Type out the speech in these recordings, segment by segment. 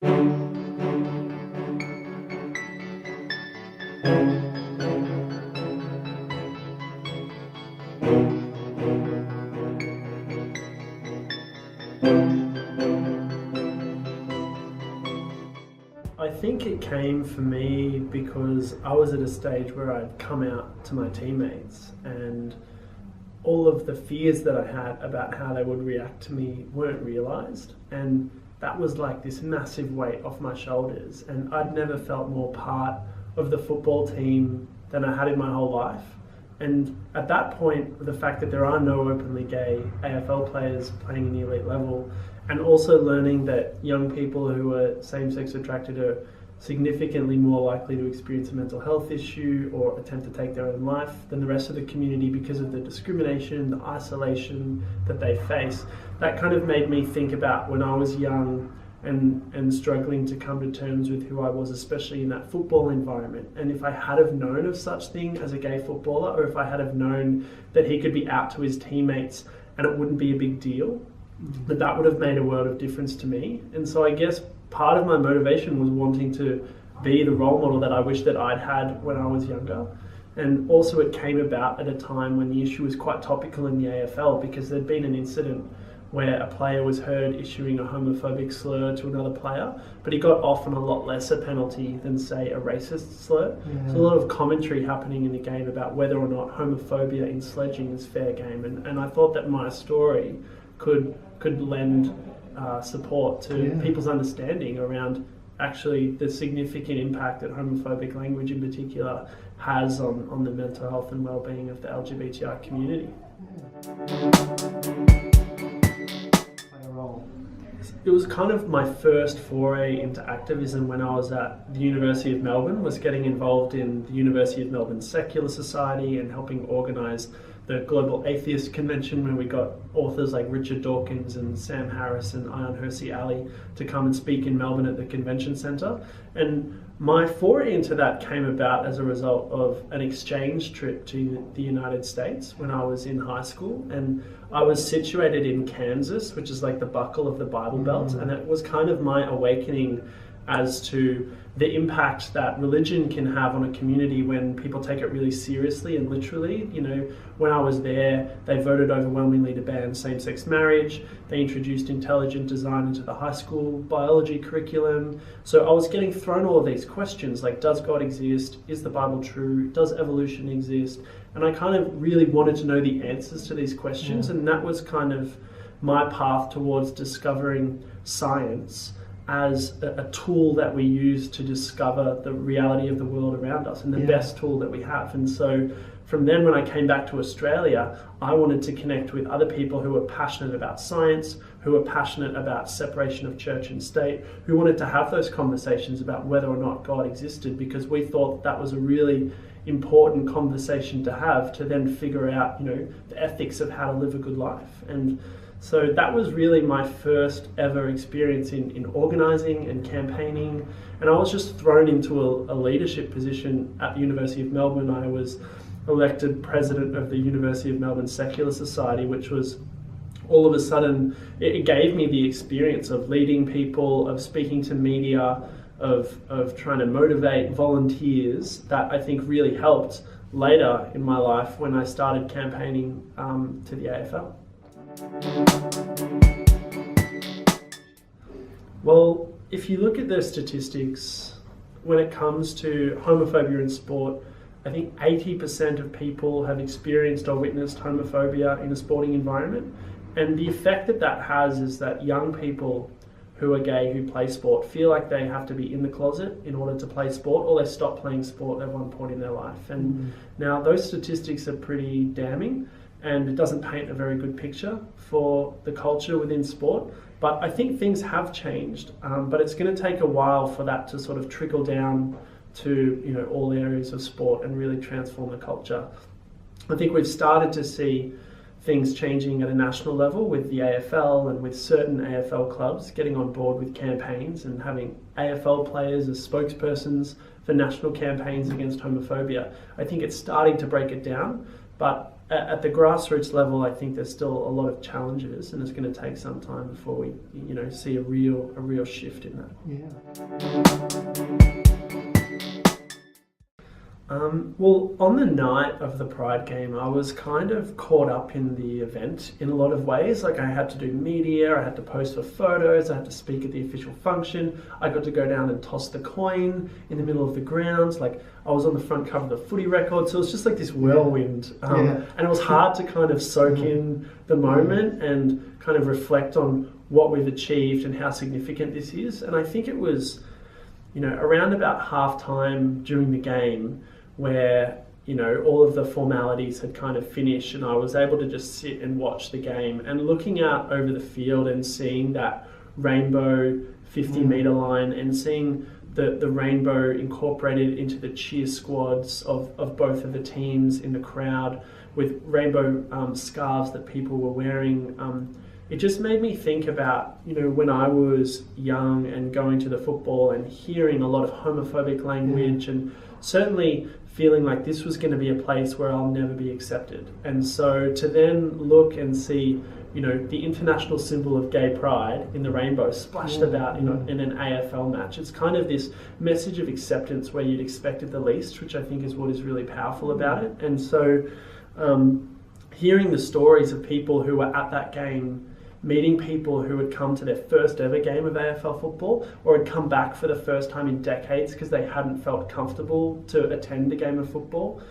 I think it came for me because I was at a stage where I'd come out to my teammates and all of the fears that I had about how they would react to me weren't realised, and that was like this massive weight off my shoulders, and I'd never felt more part of the football team than I had in my whole life. And at that point, the fact that there are no openly gay AFL players playing in the elite level, and also learning that young people who are same-sex attracted are significantly more likely to experience a mental health issue or attempt to take their own life than the rest of the community because of the discrimination, the isolation that they face. That kind of made me think about when I was young and struggling to come to terms with who I was, especially in that football environment. And if I had have known of such thing as a gay footballer, or if I had have known that he could be out to his teammates and it wouldn't be a big deal, that would have made a world of difference to me. And so I guess part of my motivation was wanting to be the role model that I wish that I'd had when I was younger. And also it came about at a time when the issue was quite topical in the AFL, because there'd been an incident where a player was heard issuing a homophobic slur to another player, but he got off on a lot lesser penalty than, say, a racist slur. Yeah. So a lot of commentary happening in the game about whether or not homophobia in sledging is fair game. And I thought that my story could lend support to people's understanding around actually the significant impact that homophobic language in particular has on the mental health and well-being of the LGBTI community. It was kind of my first foray into activism when I was at the University of Melbourne, was getting involved in the University of Melbourne Secular Society and helping organise the Global Atheist Convention, where we got authors like Richard Dawkins and Sam Harris and Ayaan Hirsi Ali to come and speak in Melbourne at the convention centre. And my foray into that came about as a result of an exchange trip to the United States when I was in high school. And I was situated in Kansas, which is like the buckle of the Bible Belt. And it was kind of my awakening as to the impact that religion can have on a community when people take it really seriously and literally. You know, when I was there, they voted overwhelmingly to ban same-sex marriage. They introduced intelligent design into the high school biology curriculum. So I was getting thrown all of these questions like, does God exist? Is the Bible true? Does evolution exist? And I kind of really wanted to know the answers to these questions. And that was kind of my path towards discovering science as a tool that we use to discover the reality of the world around us, and the best tool that we have. And so from then, when I came back to Australia, I wanted to connect with other people who were passionate about science, who were passionate about separation of church and state, who wanted to have those conversations about whether or not God existed, because we thought that was a really important conversation to have to then figure out, you know, the ethics of how to live a good life. And so that was really my first ever experience in organising and campaigning. And I was just thrown into a leadership position at the University of Melbourne. I was elected president of the University of Melbourne Secular Society, which was all of a sudden, it gave me the experience of leading people, of speaking to media, of trying to motivate volunteers, that I think really helped later in my life when I started campaigning to the AFL. Well, if you look at the statistics, when it comes to homophobia in sport, I think 80% of people have experienced or witnessed homophobia in a sporting environment. And the effect that that has is that young people who are gay who play sport feel like they have to be in the closet in order to play sport, or they stop playing sport at one point in their life. And now those statistics are pretty damning, and it doesn't paint a very good picture for the culture within sport. But I think things have changed, but it's going to take a while for that to sort of trickle down to, you know, all areas of sport and really transform the culture. I think we've started to see things changing at a national level with the AFL and with certain AFL clubs getting on board with campaigns and having AFL players as spokespersons for national campaigns against homophobia. I think it's starting to break it down, but at the grassroots level, I think there's still a lot of challenges, and it's going to take some time before we, see a real shift in that. Well, on the night of the Pride game, I was kind of caught up in the event in a lot of ways. Like, I had to do media, I had to post for photos, I had to speak at the official function, I got to go down and toss the coin in the middle of the grounds. Like, I was on the front cover of the Footy Record, so it was just like this whirlwind. And it was hard to kind of soak in the moment and kind of reflect on what we've achieved and how significant this is. And I think it was, around about half-time during the game, where all of the formalities had kind of finished, and I was able to just sit and watch the game, and looking out over the field and seeing that rainbow 50-metre line, and seeing the rainbow incorporated into the cheer squads of both of the teams in the crowd, with rainbow scarves that people were wearing. It just made me think about, when I was young and going to the football and hearing a lot of homophobic language, and certainly feeling like this was going to be a place where I'll never be accepted. And so to then look and see, the international symbol of gay pride in the rainbow splashed about in an AFL match, it's kind of this message of acceptance where you'd expect it the least, which I think is what is really powerful about it. And so hearing the stories of people who were at that game, meeting people who had come to their first ever game of AFL football, or had come back for the first time in decades because they hadn't felt comfortable to attend a game of football,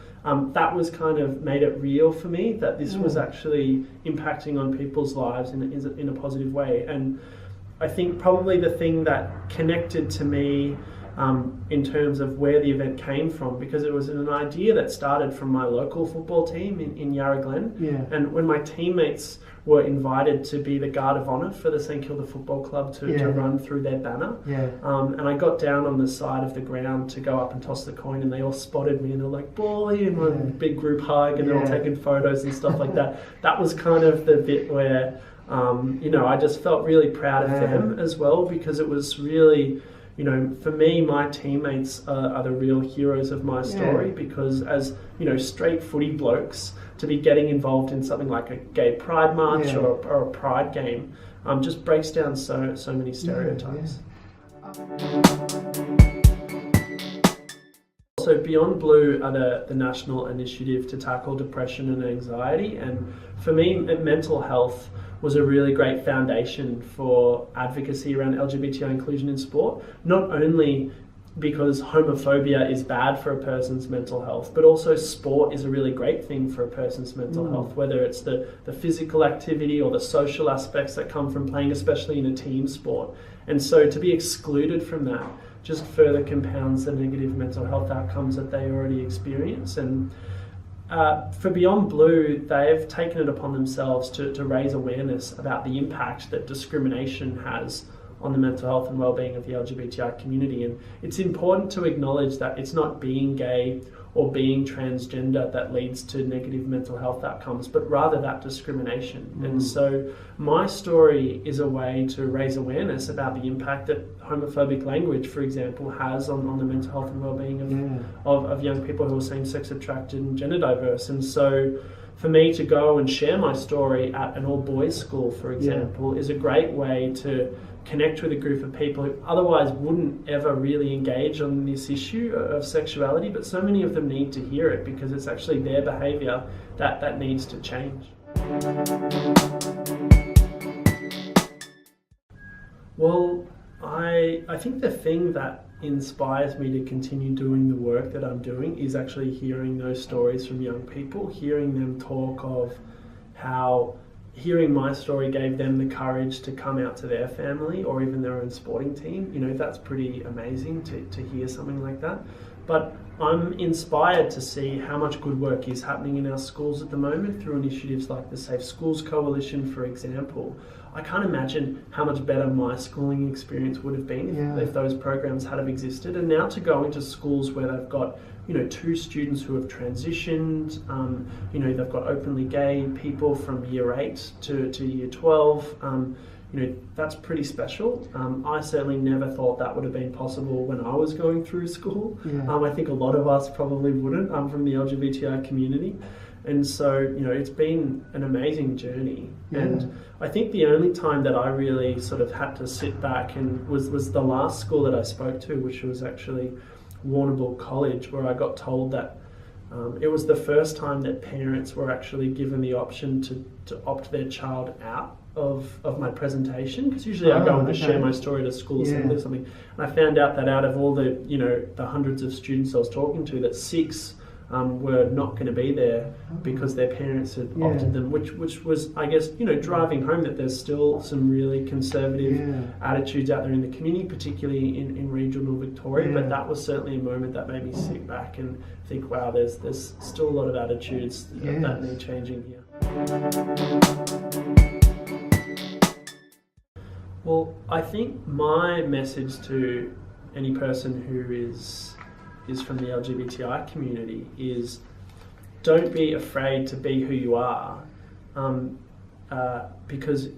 that was kind of made it real for me that this was actually impacting on people's lives in a positive way. And I think probably the thing that connected to me in terms of where the event came from, because it was an idea that started from my local football team in Yarra Glen. And when my teammates were invited to be the guard of honour for the St Kilda Football Club to run through their banner. And I got down on the side of the ground to go up and toss the coin, and they all spotted me and they're like, "Boy," and one big group hug, and they're all taking photos and stuff like that. That was kind of the bit where, I just felt really proud of them as well, because it was really, for me, my teammates are the real heroes of my story, because as, straight footy blokes, to be getting involved in something like a gay pride march or a pride game just breaks down so many stereotypes. So Beyond Blue are the national initiative to tackle depression and anxiety, and for me, mental health was a really great foundation for advocacy around LGBTI inclusion in sport, not only because homophobia is bad for a person's mental health, but also sport is a really great thing for a person's mental health, whether it's the physical activity or the social aspects that come from playing, especially in a team sport. And so to be excluded from that just further compounds the negative mental health outcomes that they already experience. And for Beyond Blue, they've taken it upon themselves to raise awareness about the impact that discrimination has on the mental health and wellbeing of the LGBTI community. And it's important to acknowledge that it's not being gay or being transgender that leads to negative mental health outcomes, but rather that discrimination. And so my story is a way to raise awareness about the impact that homophobic language, for example, has on the mental health and wellbeing of young people who are same-sex attracted and gender diverse. And so for me to go and share my story at an all-boys school, for example, is a great way to connect with a group of people who otherwise wouldn't ever really engage on this issue of sexuality, but so many of them need to hear it because it's actually their behaviour that needs to change. Well, I think the thing that inspires me to continue doing the work that I'm doing is actually hearing those stories from young people, hearing them talk of how hearing my story gave them the courage to come out to their family or even their own sporting team. That's pretty amazing to hear something like that. But I'm inspired to see how much good work is happening in our schools at the moment through initiatives like the Safe Schools Coalition, for example. I can't imagine how much better my schooling experience would have been if those programs had have existed. And now to go into schools where they've got 2 students who have transitioned, they've got openly gay people from year 8 to year 12, that's pretty special. I certainly never thought that would have been possible when I was going through school. I think a lot of us probably wouldn't, from the LGBTI community. And so, it's been an amazing journey. Yeah. And I think the only time that I really sort of had to sit back and was the last school that I spoke to, which was actually Warrnambool College, where I got told that it was the first time that parents were actually given the option to opt their child out of my presentation, because usually I go and just share my story at a school assembly or something, and I found out that out of all the the hundreds of students I was talking to, that 6 were not going to be there because their parents had opted them, which was, I guess, driving home that there's still some really conservative attitudes out there in the community, particularly in regional Victoria. But that was certainly a moment that made me sit back and think, wow, there's still a lot of attitudes that need changing here. Well, I think my message to any person who is from the LGBTI community is, don't be afraid to be who you are, because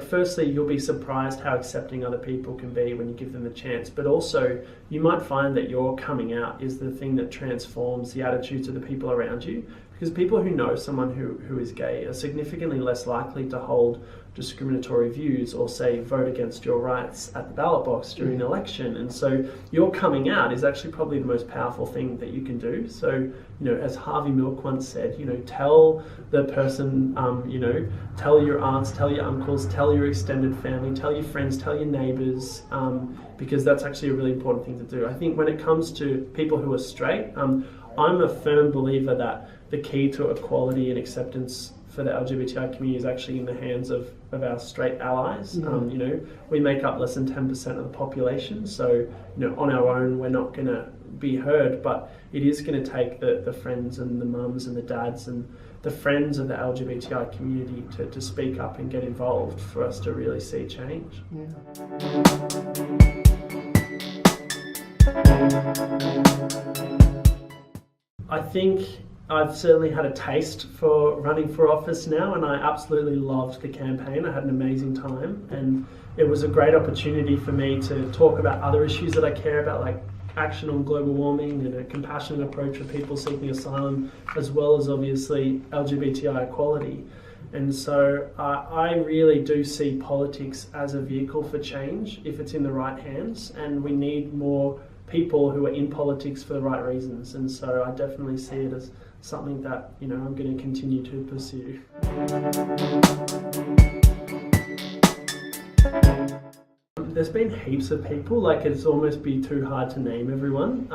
firstly, you'll be surprised how accepting other people can be when you give them the chance, but also you might find that your coming out is the thing that transforms the attitudes of the people around you, because people who know someone who is gay are significantly less likely to hold discriminatory views or, say, vote against your rights at the ballot box during an election. And so your coming out is actually probably the most powerful thing that you can do. So, as Harvey Milk once said, tell the person, tell your aunts, tell your uncles, tell your extended family, tell your friends, tell your neighbours, because that's actually a really important thing to do. I think when it comes to people who are straight, I'm a firm believer that the key to equality and acceptance for the LGBTI community is actually in the hands of our straight allies. We make up less than 10% of the population, so on our own we're not going to be heard, but it is going to take the friends and the mums and the dads and the friends of the LGBTI community to speak up and get involved for us to really see change. I think I've certainly had a taste for running for office now, and I absolutely loved the campaign. I had an amazing time, and it was a great opportunity for me to talk about other issues that I care about, like action on global warming and a compassionate approach for people seeking asylum, as well as obviously LGBTI equality. And so I really do see politics as a vehicle for change if it's in the right hands, and we need more people who are in politics for the right reasons. And so I definitely see it as something that I'm going to continue to pursue. There's been heaps of people, it's almost be too hard to name everyone,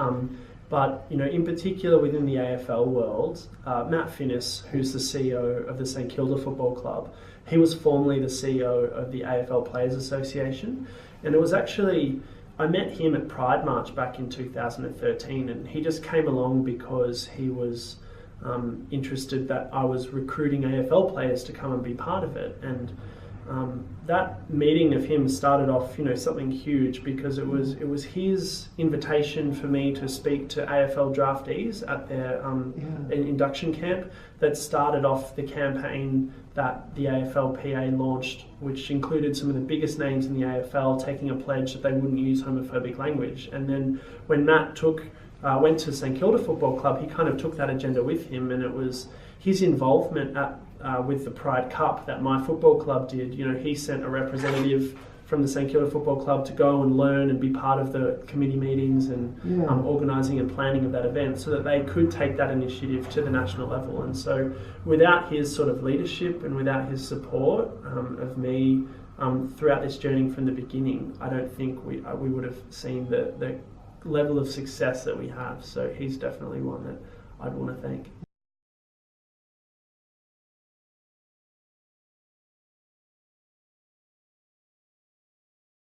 but in particular within the AFL world, Matt Finnis, who's the CEO of the St Kilda Football Club, he was formerly the CEO of the AFL Players Association, and it was actually, I met him at Pride March back in 2013, and he just came along because he was interested that I was recruiting AFL players to come and be part of it. And that meeting of him started off, something huge, because it was his invitation for me to speak to AFL draftees at their induction camp that started off the campaign that the AFLPA launched, which included some of the biggest names in the AFL taking a pledge that they wouldn't use homophobic language. And then when Matt went to St Kilda Football Club, he kind of took that agenda with him, and it was his involvement with the Pride Cup that my football club did. He sent a representative from the St Kilda Football Club to go and learn and be part of the committee meetings and organising and planning of that event, so that they could take that initiative to the national level. And so without his sort of leadership and without his support of me throughout this journey from the beginning, I don't think we would have seen the level of success that we have. So he's definitely one that I'd want to thank.